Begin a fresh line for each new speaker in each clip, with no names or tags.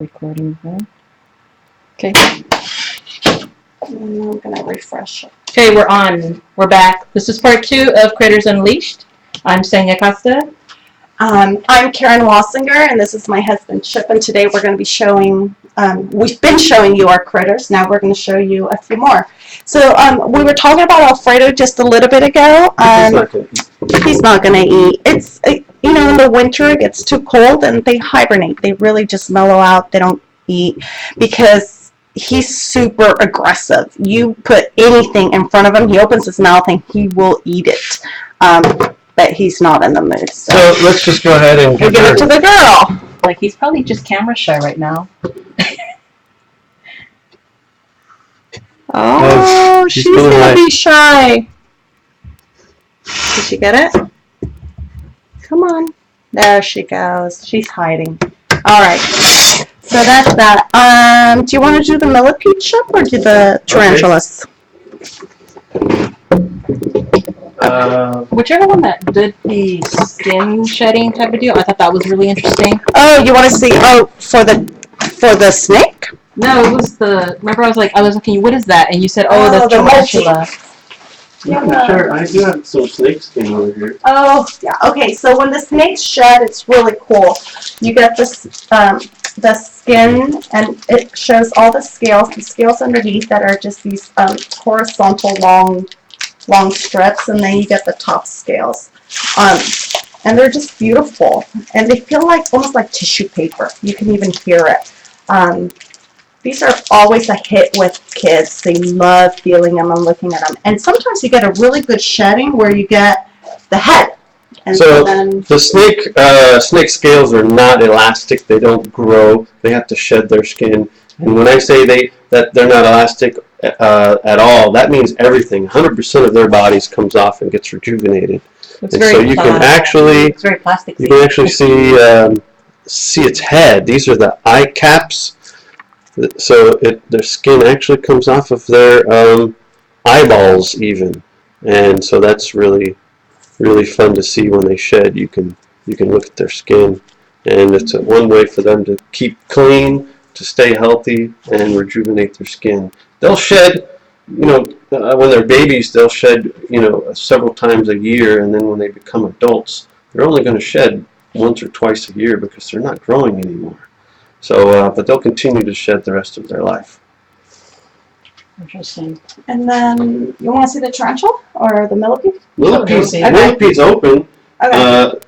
Recording there. Okay.
And I'm gonna refresh it.
Okay, we're on. We're back. This is part 2 of Critters Unleashed. I'm Senya Costa.
I'm Karen Wassinger, and this is my husband Chip. And today we're going to be showing. We've been showing you our critters. Now we're going to show you a few more. So we were talking about Alfredo just a little bit ago. He's not going to eat. It's in the winter it gets too cold and they hibernate. They really just mellow out. They don't eat because he's super aggressive. You put anything in front of him, he opens his mouth and he will eat it. But he's not in the mood. So
let's just go ahead and
give it to the girl.
Like, he's probably just camera shy right now.
Oh, she's gonna be shy. Did she get it? Come on. There she goes. She's hiding. All right. So that's that. Do you want to do the millipede chip or do the tarantulas?
Whichever one that did the skin shedding type of deal, I thought that was really interesting.
Oh, you want to see? Oh, for the snake?
No, it was the. Remember, I was looking. What is that? And you said, "Oh, the tarantula."
Yeah, sure. I do have some snake skin over here.
Oh, yeah. Okay, so when the snakes shed, it's really cool. You get this the skin, and it shows all the scales. The scales underneath that are just these horizontal long strips, and then you get the top scales. And they're just beautiful, and they feel like almost like tissue paper. You can even hear it. These are always a hit with kids. They love feeling them and looking at them. And sometimes you get a really good shedding where you get the head. And
so
then
the snake scales are not elastic. They don't grow. They have to shed their skin. And when I say that they're not elastic at all, that means everything. 100% of their bodies comes off and gets rejuvenated.
It's very
so you can actually
it's very plastic.
You can actually see its head. These are the eye caps. So their skin actually comes off of their eyeballs even, and so that's really fun to see when they shed. You can look at their skin, and it's one way for them to keep clean, to stay healthy, and rejuvenate their skin. They'll shed, when they're babies, they'll shed, several times a year, and then when they become adults, they're only going to shed once or twice a year because they're not growing anymore. So, but they'll continue to shed the rest of their life.
Interesting.
And then, you want to see the tarantula or the millipede?
Millipede's open.
Okay.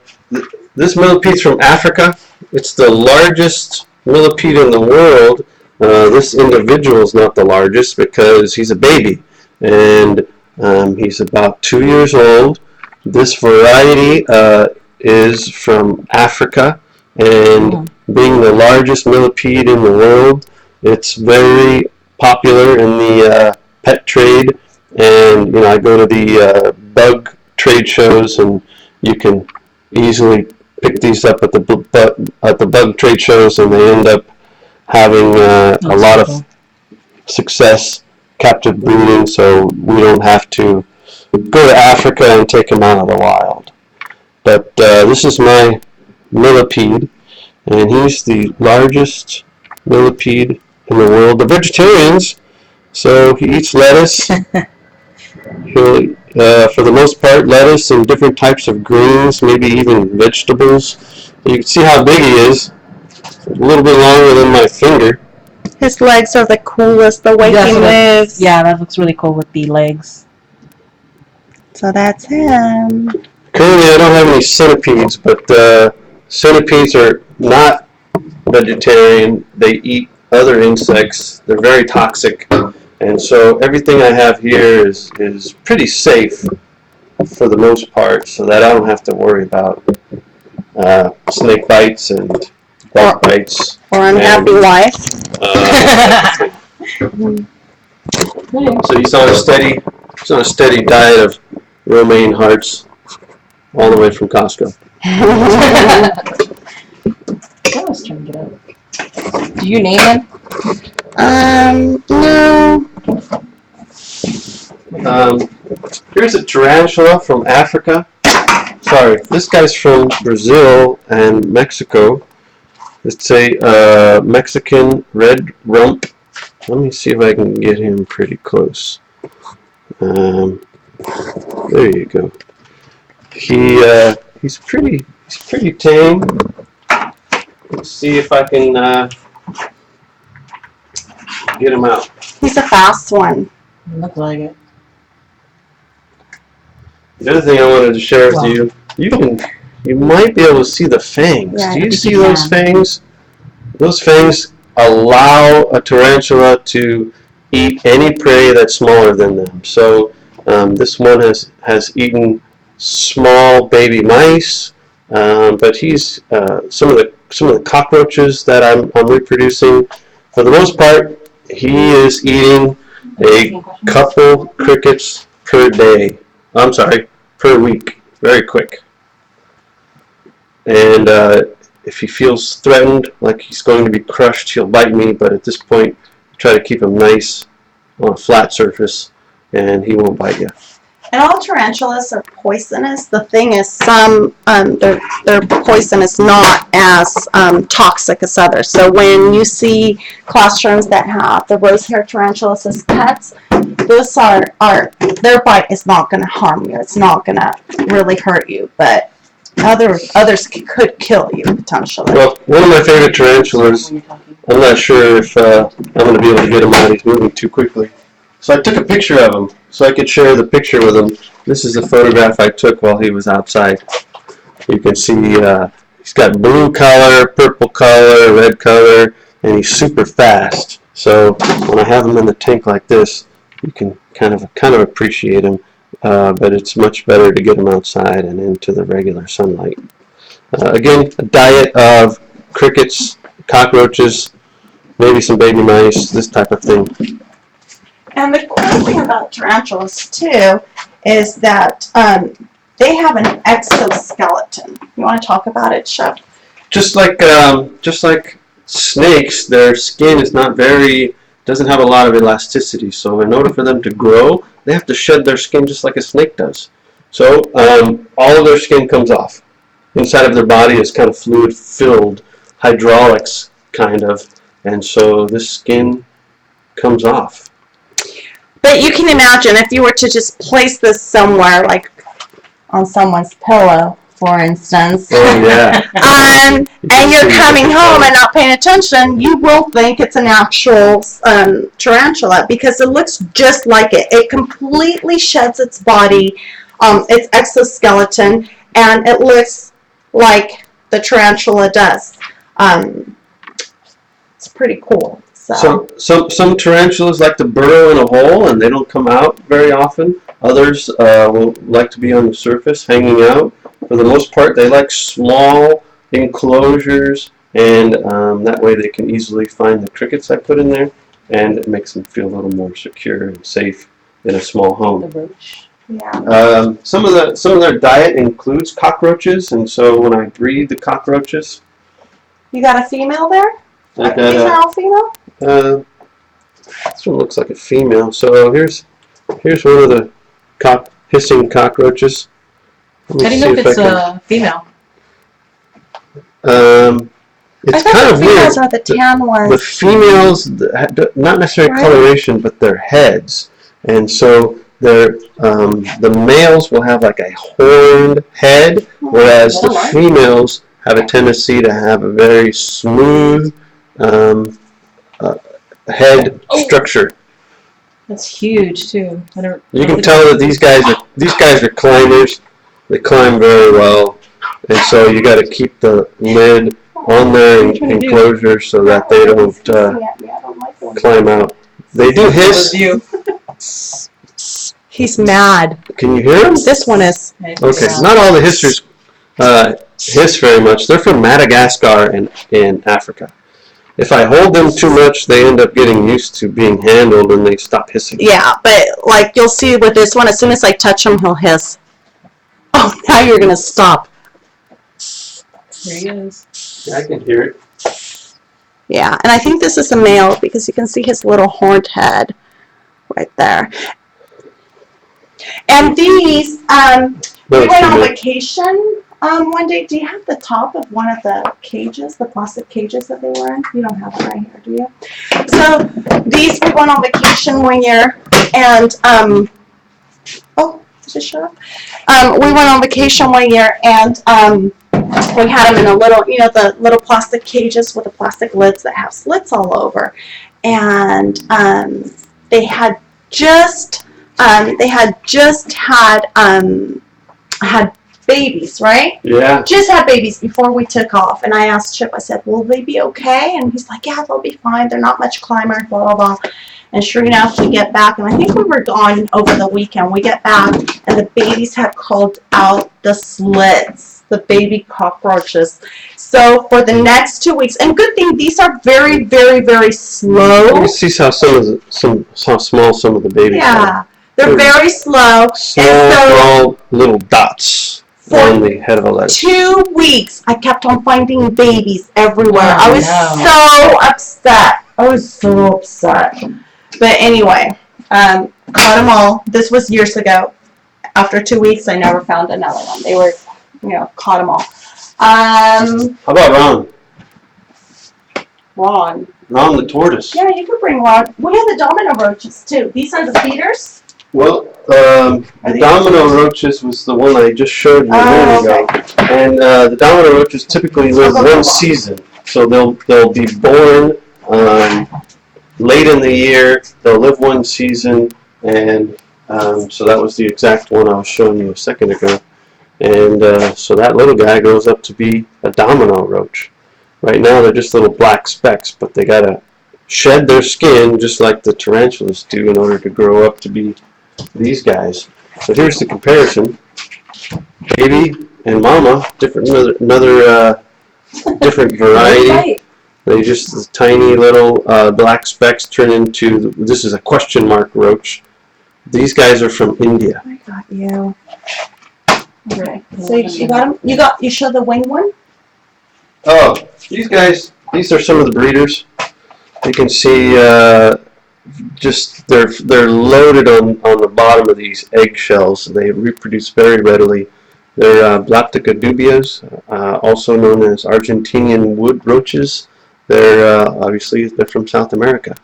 This millipede's from Africa. It's the largest millipede in the world. This individual is not the largest because he's a baby, and he's about 2 years old. This variety is from Africa, and being the largest millipede in the world, it's very popular in the pet trade. And I go to the bug trade shows, and you can easily pick these up at the bug trade shows, and they end up having a lot of success captive breeding. So we don't have to go to Africa and take them out of the wild. But this is my millipede. And he's the largest millipede in the world. The vegetarians, so he eats lettuce. He'll, for the most part, lettuce and different types of greens, maybe even vegetables. You can see how big he is. A little bit longer than my finger.
His legs are the coolest, the way he moves.
Yeah, that looks really cool with the legs.
So that's him.
Currently, I don't have any centipedes, but centipedes are not vegetarian. They eat other insects. They're very toxic, and so everything I have here is pretty safe for the most part, so that I don't have to worry about snake bites and bug bites
or unhappy wife.
So he's on a steady diet of romaine hearts all the way from Costco.
Do you name him?
No.
Here's a tarantula from Africa. Sorry, this guy's from Brazil and Mexico. It's a Mexican red rump. Let me see if I can get him pretty close. There you go. He's pretty tame. Let's see if I can get him out.
He's a fast one.
Look like it.
The other thing I wanted to share with you might be able to see the fangs.
Yeah,
Do you
I
see
think you
those
can.
fangs? Those fangs allow a tarantula to eat any prey that's smaller than them. So this one has eaten small baby mice, but he's some of the cockroaches that I'm reproducing. For the most part, he is eating a couple crickets per day. I'm sorry, per week. Very quick. And if he feels threatened, like he's going to be crushed, he'll bite me. But at this point, try to keep him nice on a flat surface, and he won't bite you.
And all tarantulas are poisonous. The thing is, some their poison is not as toxic as others. So when you see classrooms that have the rose-haired tarantulas as pets, those are their bite is not going to harm you. It's not going to really hurt you, but others could kill you potentially.
Well, one of my favorite tarantulas, I'm not sure if I'm going to be able to get him out. He's moving too quickly. So I took a picture of him so I could share the picture with him. This is a photograph I took while he was outside. You can see he's got blue color, purple color, red color, and he's super fast. So when I have him in the tank like this, you can kind of appreciate him. But it's much better to get him outside and into the regular sunlight. Again, a diet of crickets, cockroaches, maybe some baby mice, this type of thing.
And the cool thing about tarantulas too is that they have an exoskeleton. You want to talk about it, Shep?
Just like snakes, their skin is doesn't have a lot of elasticity. So in order for them to grow, they have to shed their skin just like a snake does. So all of their skin comes off. Inside of their body is kind of fluid-filled, hydraulics kind of, and so this skin comes off.
But you can imagine if you were to just place this somewhere, like on someone's pillow, for instance,
Oh yeah.
and you're coming home and not paying attention, you will think it's an actual tarantula because it looks just like it. It completely sheds its body, its exoskeleton, and it looks like the tarantula does. It's pretty cool. So
some tarantulas like to burrow in a hole and they don't come out very often. Others will like to be on the surface, hanging out. For the most part, they like small enclosures, and that way they can easily find the crickets I put in there, and it makes them feel a little more secure and safe in a small home.
yeah.
Some of their diet includes cockroaches, and so when I breed the cockroaches,
You got a female there?
I got
Female?
this one looks like a female. So here's one of the hissing cockroaches. Let me
How do you
see
know if it's
I can-
a female?
It's
I thought
kind
the
of weird.
females are the tan ones.
The females, not necessarily
Right.
coloration, but their heads, and so the males will have like a horned head, whereas the
Alright.
females have a tendency to have a very smooth head structure.
That's huge too.
You can tell that these guys are climbers. They climb very well, and so you got to keep the lid on their enclosure so that they don't climb out. They do hiss.
He's mad.
Can you hear them?
This one is.
Okay, not all the hissers hiss very much. They're from Madagascar in Africa. If I hold them too much, they end up getting used to being handled and they stop hissing.
Yeah, but like you'll see with this one, as soon as I touch him, he'll hiss. Oh, now you're gonna stop.
There he is.
I can hear it.
Yeah, and I think this is a male because you can see his little horned head right there. And these, we
No,
went on
female.
vacation One day, do you have the top of one of the cages, the plastic cages that they were in? You don't have it right here, do you? So these, we went on vacation one year, and oh, did it shut up? We went on vacation one year, and we had them in a little, you know, the little plastic cages with the plastic lids that have slits all over, and they had just had babies, right?
Yeah.
Just had babies before we took off. And I asked Chip, I said, will they be okay? And he's like, yeah, they'll be fine. They're not much climbers, blah, blah, blah. And sure enough, we get back, and I think we were gone over the weekend. We get back, and the babies had crawled out the slits, the baby cockroaches. So for the next 2 weeks, and good thing, these are very, very, very slow.
You can see how how small some of the babies are.
Yeah, they're very slow.
Small little dots on the head of a lettuce.
2 weeks, I kept on finding babies everywhere.
Oh,
I was so upset. I was so upset. But anyway, caught them all. This was years ago. After 2 weeks, I never found another one. They were, you know, caught them all.
How about Ron?
Ron.
Ron the tortoise.
Yeah, you could bring Ron. We have the domino roaches too. These are the feeders.
Well, the domino roaches was the one I just showed you a minute ago. And the domino roaches typically live one season. So they'll be born late in the year. They'll live one season, and so that was the exact one I was showing you a second ago. And so that little guy grows up to be a domino roach. Right now they're just little black specks, but they gotta shed their skin just like the tarantulas do in order to grow up to be these guys. So here's the comparison: baby and mama, another different variety. They just the tiny little black specks turn into. This is a question mark roach. These guys are from India.
I got you. Okay. So you got them. You showed the wing one.
Oh, these guys. These are some of the breeders. You can see just they're loaded on the bottom of these eggshells. They reproduce very readily. They're Blaptica dubias, also known as Argentinian wood roaches. They're obviously they're from South America,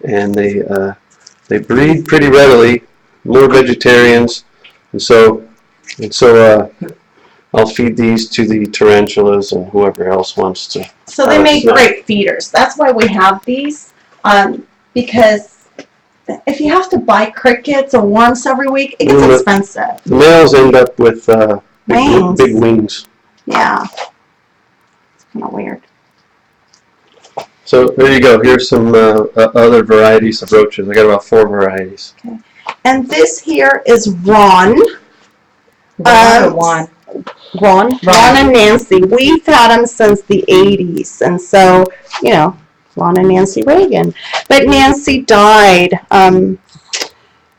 and they breed pretty readily. More vegetarians, and so I'll feed these to the tarantulas and whoever else wants to.
So they make great feeders. That's why we have these, because if you have to buy crickets or worms every week, it gets expensive.
The males end up with
Wings.
big wings.
Yeah, it's kind of weird.
So there you go. Here's some other varieties of roaches. I got about 4 varieties.
Okay. And this here is Ron.
Ron.
Ron and Nancy. We've had them since the 80s, and so, you know, Ron and Nancy Reagan. But Nancy died,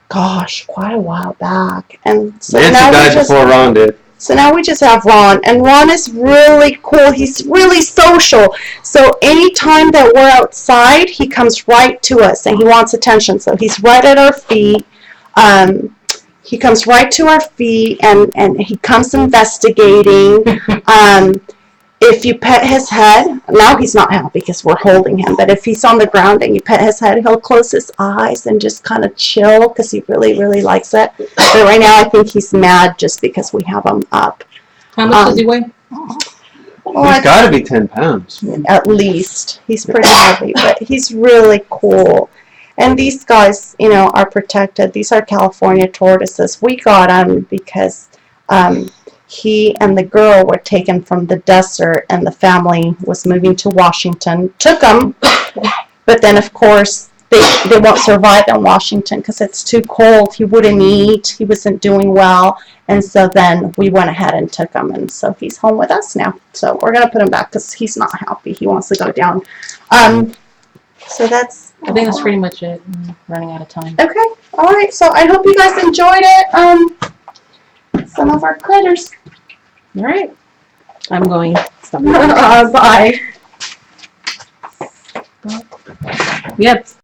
quite a while back. And so
Nancy
now
died before Ron did.
So now we just have Ron, and Ron is really cool. He's really social. So anytime that we're outside, he comes right to us, and he wants attention. So he's right at our feet. He comes right to our feet, and he comes investigating. If you pet his head, now he's not happy because we're holding him, but if he's on the ground and you pet his head, he'll close his eyes and just kind of chill because he really, really likes it. But right now I think he's mad just because we have him up.
How much does he weigh?
Well,
He's got to be 10 pounds.
at least. He's pretty heavy, but he's really cool. And these guys, you know, are protected. These are California tortoises. We got them because he and the girl were taken from the desert, and the family was moving to Washington. Took them, but then, of course, they won't survive in Washington because it's too cold. He wouldn't eat. He wasn't doing well. And so then we went ahead and took him, and so he's home with us now. So we're going to put him back because he's not happy. He wants to go down. So that's...
I think that's pretty much it. I'm running out of time.
Okay. All right. So I hope you guys enjoyed it. Some of our critters.
All right. I'm going.
Bye.
Yep.